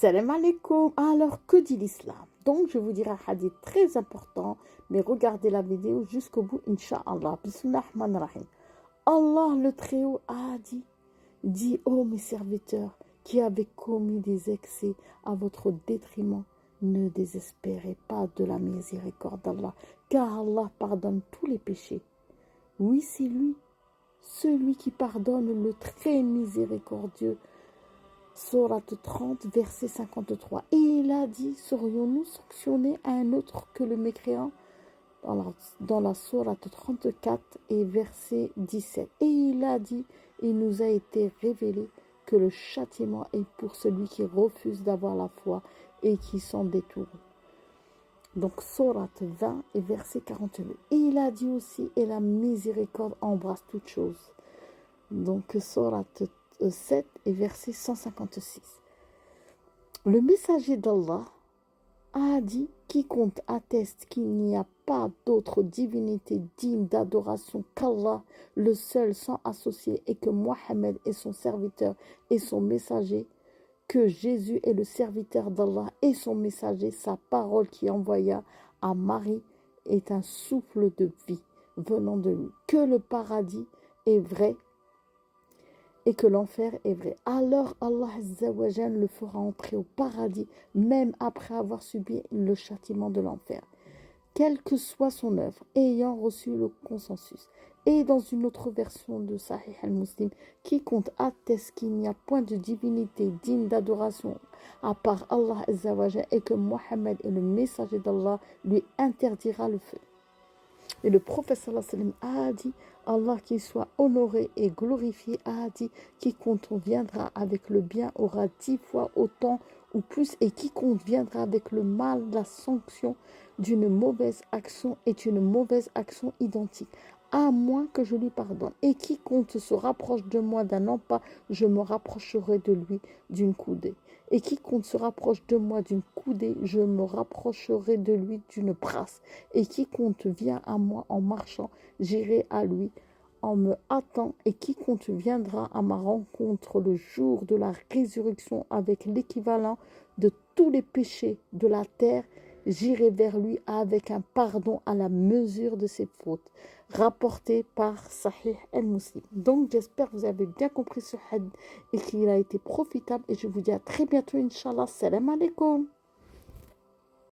Salam alaikum. Alors, que dit l'islam? Donc, je vous dirai un hadith très important, mais regardez la vidéo jusqu'au bout, Inch'Allah. Bismillah ar-Rahman ar-Rahim. Allah le Très-Haut a dit, ô mes serviteurs qui avez commis des excès à votre détriment, ne désespérez pas de la miséricorde d'Allah, car Allah pardonne tous les péchés. Oui, c'est lui, celui qui pardonne, le très miséricordieux. Sourate 30, verset 53. Et il a dit, serions-nous sanctionnés à un autre que le mécréant dans la sourate 34 et verset 17. Et il a dit, il nous a été révélé que le châtiment est pour celui qui refuse d'avoir la foi et qui s'en détourne. Donc, sourate 20 et verset 42. Et il a dit aussi, et la miséricorde embrasse toutes choses. Donc, sourate 7 et verset 156. Le messager d'Allah a dit, quiconque atteste qu'il n'y a pas d'autre divinité digne d'adoration qu'Allah, le seul sans associé, et que Mohammed est son serviteur et son messager, que Jésus est le serviteur d'Allah et son messager, sa parole qui envoya à Marie est un souffle de vie venant de lui, que le paradis est vrai et que l'enfer est vrai. Alors Allah Azza wa Jal le fera entrer au paradis, même après avoir subi le châtiment de l'enfer, quelle que soit son œuvre, ayant reçu le consensus. Et dans une autre version de Sahih al-Muslim, quiconque atteste qu'il n'y a point de divinité digne d'adoration à part Allah Azza wa Jal et que Mohammed est le messager d'Allah, lui interdira le feu. Et le prophète sallallahu alayhi wa sallam a dit, Allah qu'il soit honoré et glorifié a dit, quiconque viendra avec le bien aura 10 fois autant ou plus, et quiconque viendra avec le mal, la sanction d'une mauvaise action est une mauvaise action identique, à moins que je lui pardonne. Et quiconque se rapproche de moi d'un empas, je me rapprocherai de lui d'une coudée. Et quiconque se rapproche de moi d'une coudée, je me rapprocherai de lui d'une brasse. Et quiconque vient à moi en marchant, j'irai à lui en me hâtant. Et quiconque viendra à ma rencontre le jour de la résurrection avec l'équivalent de tous les péchés de la terre, j'irai vers lui avec un pardon à la mesure de ses fautes. Rapporté par Sahih al-Muslim. Donc j'espère que vous avez bien compris ce hadith et qu'il a été profitable. Et je vous dis à très bientôt, Inch'Allah. Salam alaikum.